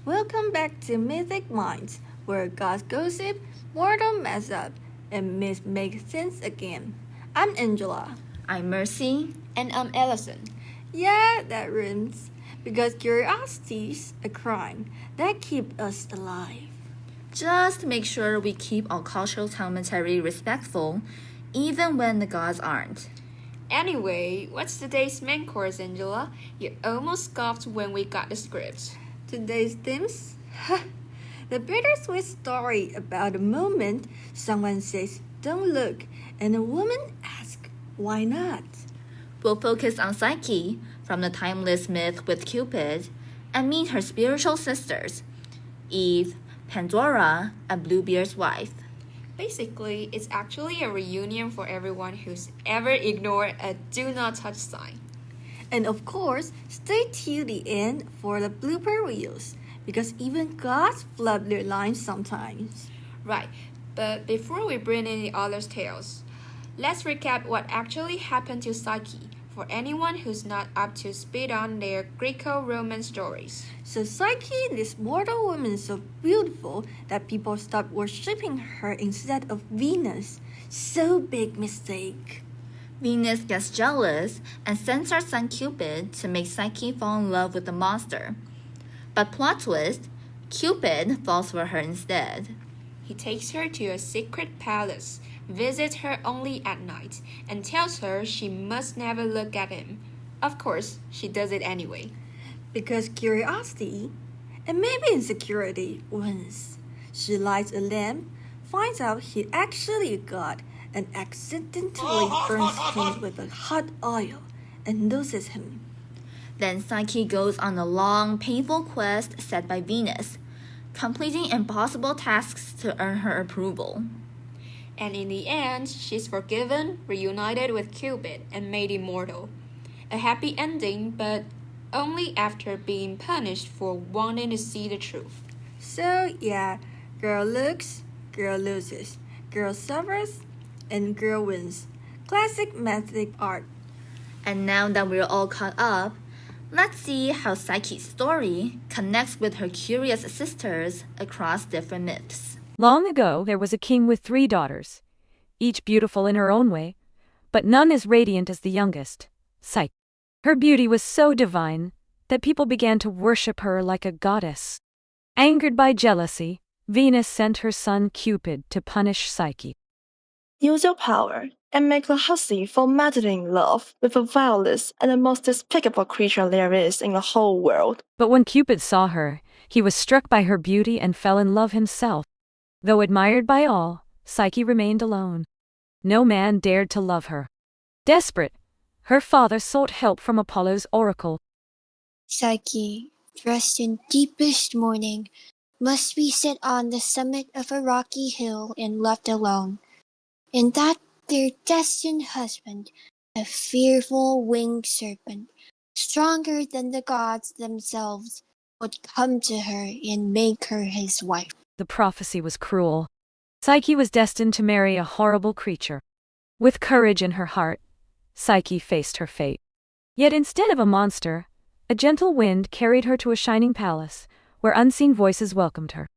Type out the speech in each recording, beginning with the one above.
Welcome back to Mythic Minds, where gods gossip, mortal mess up, and myths make sense again. I'm Angela. I'm Mercy. And I'm Ellison. Yeah, that rhymes. Because curiosity's a crime that keeps us alive. Just make sure we keep our cultural commentary respectful, even when the gods aren't. Anyway, what's today's main course, Angela? You almost scoffed when we got the script. Today's themes? The bittersweet story about the moment someone says, "Don't look," and a woman asks, "Why not?" We'll focus on Psyche, from the timeless myth with Cupid, and meet her spiritual sisters, Eve, Pandora, and Bluebeard's wife. Basically, it's actually a reunion for everyone who's ever ignored a do not touch sign. And of course, stay till the end for the blooper reels, because even gods flub their lines sometimes. Right, but before we bring in the others' tales, let's recap what actually happened to Psyche for anyone who's not up to speed on their Greco-Roman stories. So Psyche, this mortal woman so beautiful that people stopped worshipping her instead of Venus. So big mistake. Venus gets jealous and sends her son Cupid to make Psyche fall in love with the monster. But plot twist, Cupid falls for her instead. He takes her to a secret palace, visits her only at night, and tells her she must never look at him. Of course, she does it anyway. Because curiosity, and maybe insecurity, wins. She lights a lamp, finds out he's actually a god, and accidentally burns him with a hot oil and loses him. Then Psyche goes on a long, painful quest set by Venus, completing impossible tasks to earn her approval. And in the end, she's forgiven, reunited with Cupid, and made immortal. A happy ending, but only after being punished for wanting to see the truth. So yeah, girl looks, girl loses, girl suffers, and girl wins. Classic mythic art. And now that we're all caught up, let's see how Psyche's story connects with her curious sisters across different myths. Long ago there was a king with 3 daughters, each beautiful in her own way, but none as radiant as the youngest, Psyche. Her beauty was so divine that people began to worship her like a goddess. Angered by jealousy, Venus sent her son Cupid to punish Psyche. Use your power and make the hussy fall madly in love with the vilest and the most despicable creature there is in the whole world. But when Cupid saw her, he was struck by her beauty and fell in love himself. Though admired by all, Psyche remained alone. No man dared to love her. Desperate, her father sought help from Apollo's oracle. Psyche, dressed in deepest mourning, must be set on the summit of a rocky hill and left alone. And that their destined husband, a fearful winged serpent, stronger than the gods themselves, would come to her and make her his wife. The prophecy was cruel. Psyche was destined to marry a horrible creature. With courage in her heart, Psyche faced her fate. Yet instead of a monster, a gentle wind carried her to a shining palace, where unseen voices welcomed her.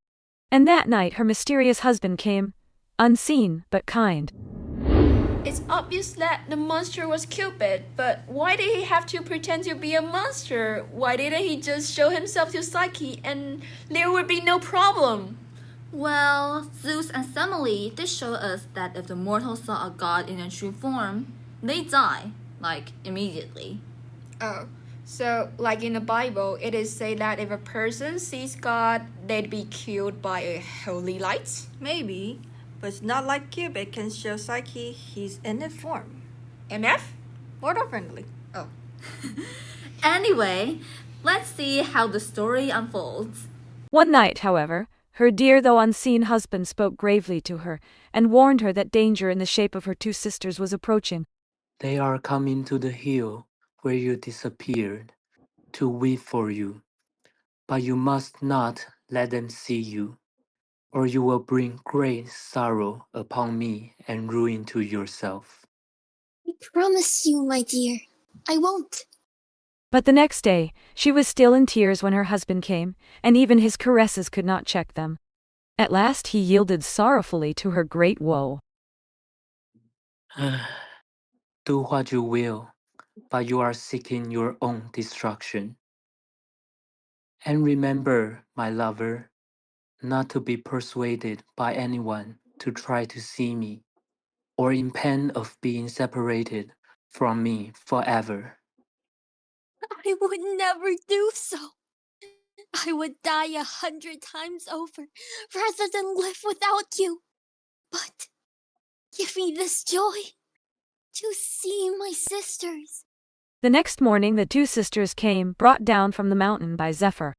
And that night her mysterious husband came, unseen but kind. It's obvious that the monster was Cupid, but why did he have to pretend to be a monster? Why didn't he just show himself to Psyche and there would be no problem? Well, Zeus and Semele did show us that if the mortals saw a god in a true form, they die, immediately. Oh, so like in the Bible, it is said that if a person sees God, they'd be killed by a holy light? Maybe, but it's not like Cupid can show Psyche his inner form. MF? Mortal friendly. Oh. Anyway, let's see how the story unfolds. One night, however, her dear though unseen husband spoke gravely to her and warned her that danger in the shape of her 2 sisters was approaching. They are coming to the hill where you disappeared to weep for you, but you must not let them see you, or you will bring great sorrow upon me and ruin to yourself. I promise you, my dear, I won't. But the next day, she was still in tears when her husband came, and even his caresses could not check them. At last he yielded sorrowfully to her great woe. Do what you will, but you are seeking your own destruction. And remember, my lover, not to be persuaded by anyone to try to see me, or in pain of being separated from me forever. I would never do so. I would die 100 times over rather than live without you. But give me this joy to see my sisters. The next morning the two sisters came, brought down from the mountain by Zephyr.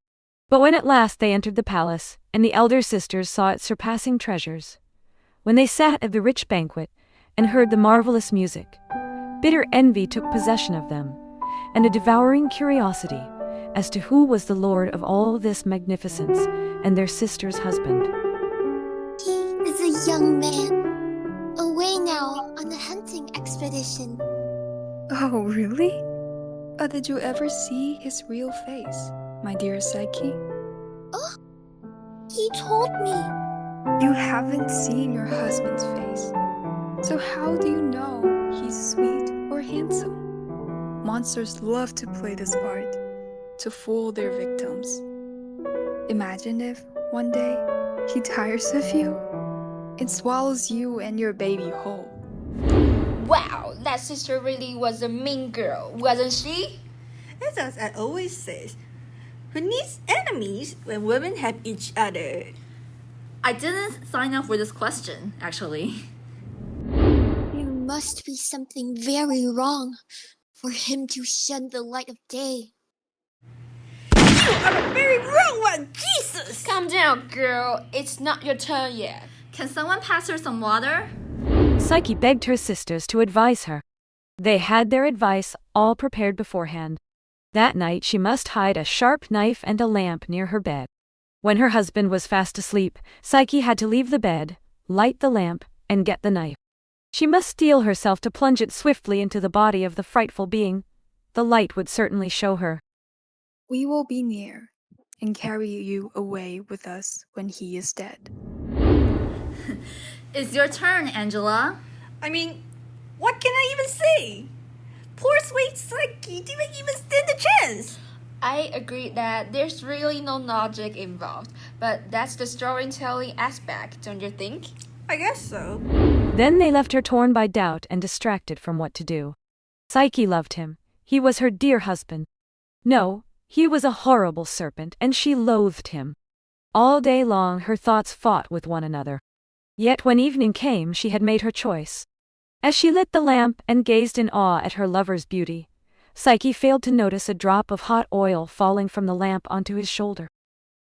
But when at last they entered the palace, and the elder sisters saw its surpassing treasures, when they sat at the rich banquet, and heard the marvelous music, bitter envy took possession of them, and a devouring curiosity as to who was the lord of all this magnificence, and their sister's husband. He is a young man, away now on a hunting expedition. Oh, really? Did you ever see his real face, my dear Psyche? Oh, he told me. You haven't seen your husband's face, so how do you know he's sweet or handsome? Monsters love to play this part, to fool their victims. Imagine if, one day, he tires of you and swallows you and your baby whole. Wow, that sister really was a mean girl, wasn't she? It's as I always say, who needs enemies when women have each other? I didn't sign up for this question, actually. There must be something very wrong for him to shun the light of day. You are a very wrong one, Jesus! Calm down, girl. It's not your turn yet. Can someone pass her some water? Psyche begged her sisters to advise her. They had their advice all prepared beforehand. That night she must hide a sharp knife and a lamp near her bed. When her husband was fast asleep, Psyche had to leave the bed, light the lamp, and get the knife. She must steel herself to plunge it swiftly into the body of the frightful being. The light would certainly show her. We will be near and carry you away with us when he is dead. It's your turn, Angela. I mean, what can I even say? Poor sweet Psyche didn't even stand a chance. I agree that there's really no logic involved, but that's the storytelling aspect, don't you think? I guess so. Then they left her torn by doubt and distracted from what to do. Psyche loved him. He was her dear husband. No, he was a horrible serpent, and she loathed him. All day long her thoughts fought with one another. Yet when evening came she had made her choice. As she lit the lamp and gazed in awe at her lover's beauty, Psyche failed to notice a drop of hot oil falling from the lamp onto his shoulder.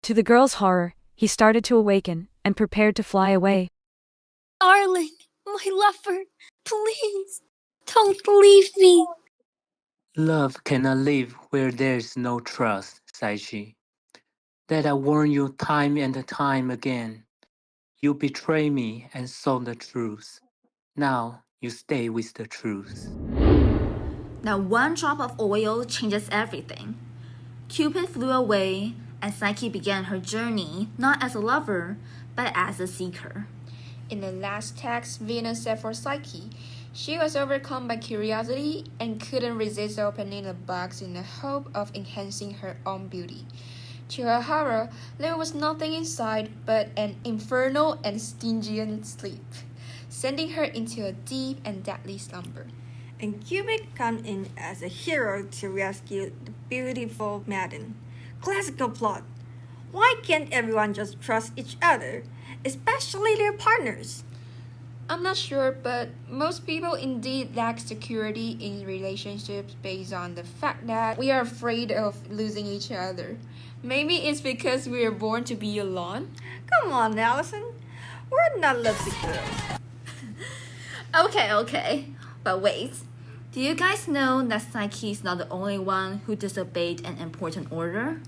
To the girl's horror, he started to awaken and prepared to fly away. Darling, my lover, please, don't leave me. Love cannot live where there's no trust, Psyche. That I warn you time and time again. You betray me and sold the truth. Now you stay with the truth. Now one drop of oil changes everything. Cupid flew away, and Psyche began her journey not as a lover, but as a seeker. In the last text Venus said for Psyche, she was overcome by curiosity and couldn't resist opening the box in the hope of enhancing her own beauty. To her horror, there was nothing inside but an infernal and Stygian sleep, sending her into a deep and deadly slumber. And Cupid comes in as a hero to rescue the beautiful maiden. Classical plot. Why can't everyone just trust each other, especially their partners? I'm not sure, but most people indeed lack security in relationships based on the fact that we are afraid of losing each other. Maybe it's because we are born to be alone. Come on, Allison. We're not lovesick girls. Okay. But wait. Do you guys know that Psyche is not the only one who disobeyed an important order?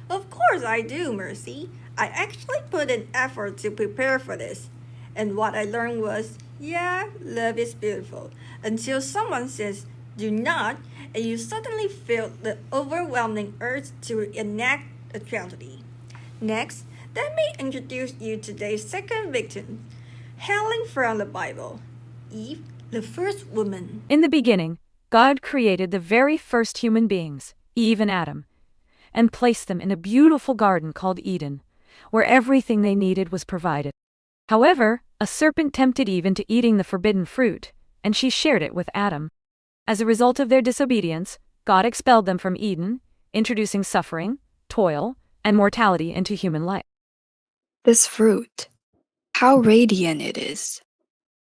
Of course I do, Mercy. I actually put an effort to prepare for this. And what I learned was, yeah, love is beautiful. Until someone says, do not, and you suddenly feel the overwhelming urge to enact a tragedy. Next, let me introduce you to today's second victim, hailing from the Bible, Eve, the first woman. In the beginning, God created the very first human beings, Eve and Adam, and placed them in a beautiful garden called Eden, where everything they needed was provided. However, a serpent tempted Eve into eating the forbidden fruit, and she shared it with Adam. As a result of their disobedience, God expelled them from Eden, introducing suffering, toil, and mortality into human life. This fruit, how radiant it is.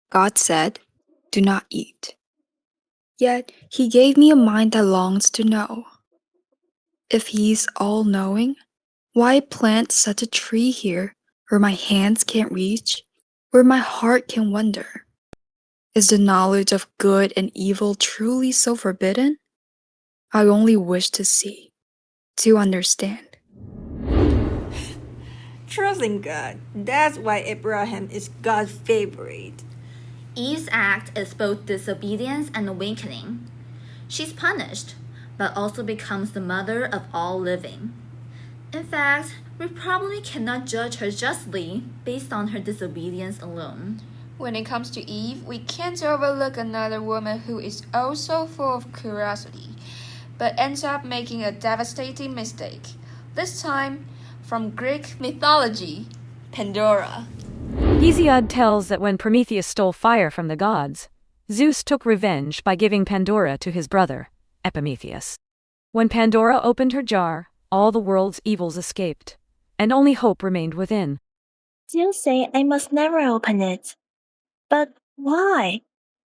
God said, "Do not eat." Yet he gave me a mind that longs to know. If he's all-knowing, why plant such a tree here where my hands can't reach, where my heart can wonder? Is the knowledge of good and evil truly so forbidden? I only wish to see, to understand. Trusting God, that's why Abraham is God's favorite. Eve's act is both disobedience and awakening. She's punished, but also becomes the mother of all living. In fact, we probably cannot judge her justly based on her disobedience alone. When it comes to Eve, we can't overlook another woman who is also full of curiosity, but ends up making a devastating mistake. This time, from Greek mythology, Pandora. Hesiod tells that when Prometheus stole fire from the gods, Zeus took revenge by giving Pandora to his brother, Epimetheus. When Pandora opened her jar, all the world's evils escaped, and only hope remained within. You say I must never open it. But why?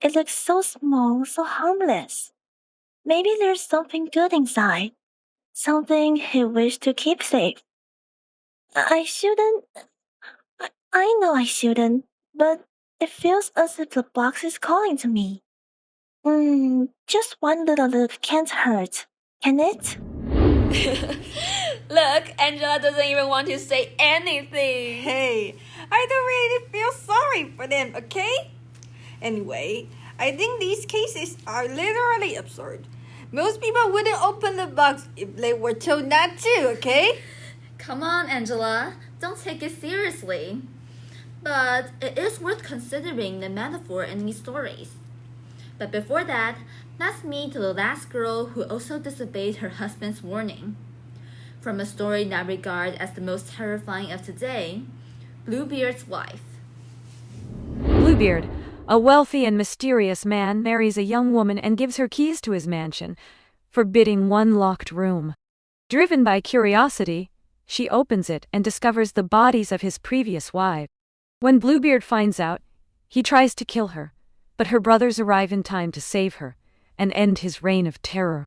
It looks so small, so harmless. Maybe there's something good inside. Something he wished to keep safe. I shouldn't. I know I shouldn't, but it feels as if the box is calling to me. Just one little look can't hurt, can it? Look, Angela doesn't even want to say anything. Hey, I don't really feel sorry for them, okay? Anyway, I think these cases are literally absurd. Most people wouldn't open the box if they were told not to, okay? Come on, Angela, don't take it seriously. But it is worth considering the metaphor in these stories. But before that, let's meet the last girl who also disobeyed her husband's warning. From a story that I regard as the most terrifying of today, Bluebeard's wife. Bluebeard, a wealthy and mysterious man, marries a young woman and gives her keys to his mansion, forbidding one locked room. Driven by curiosity, she opens it and discovers the bodies of his previous wives. When Bluebeard finds out, he tries to kill her, but her brothers arrive in time to save her and end his reign of terror.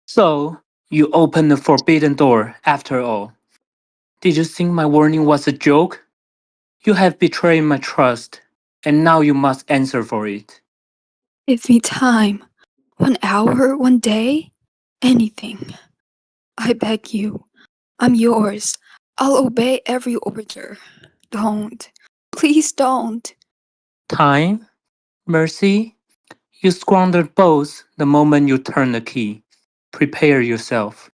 So, you opened the forbidden door after all. Did you think my warning was a joke? You have betrayed my trust, and now you must answer for it. Give me time. 1 hour, 1 day, anything. I beg you. I'm yours. I'll obey every order. Don't. Please don't. Time? Mercy? You squandered both the moment you turned the key. Prepare yourself.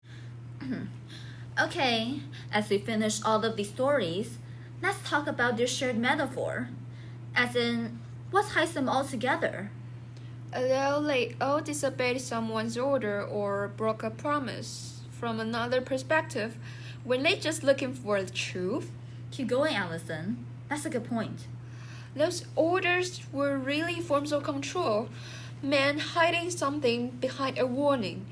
Okay, as we finish all of these stories, let's talk about their shared metaphor. As in, what ties them all together? Although they all disobeyed someone's order or broke a promise, from another perspective, were they just looking for the truth? Keep going, Allison. That's a good point. Those orders were really forms of control, men hiding something behind a warning.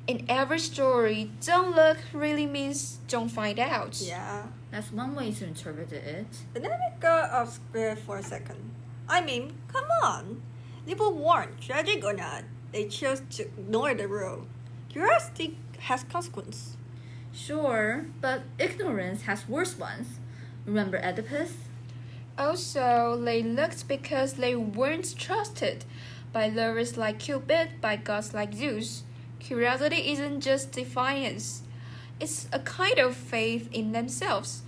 In every story, don't look really means don't find out. Yeah. That's one way to interpret it. But let me go off script for a second. I mean, come on. They were warned, tragic or not. They chose to ignore the rule. Curiosity has consequence. Sure, but ignorance has worse ones. Remember Oedipus? Also, they looked because they weren't trusted by lovers like Cupid, by gods like Zeus. Curiosity isn't just defiance. It's a kind of faith in themselves,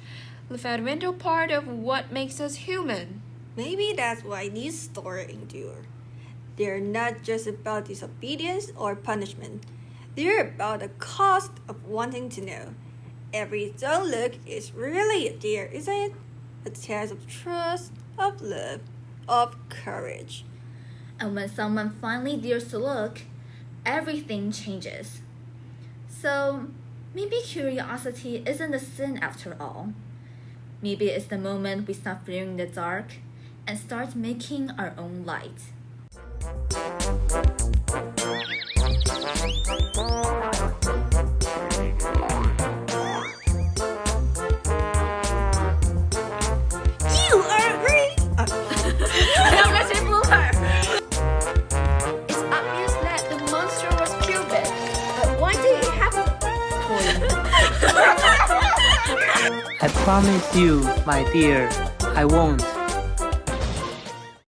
the fundamental part of what makes us human. Maybe that's why these stories endure. They're not just about disobedience or punishment. They're about the cost of wanting to know. Every don't look is really a dare, isn't it? A test of trust, of love, of courage. And when someone finally dares to look, everything changes. So, maybe curiosity isn't a sin after all. Maybe it's the moment we stop fearing the dark and start making our own light. You are great! It's obvious that the monster was Cupid, but why did he have a I promise you, my dear, I won't.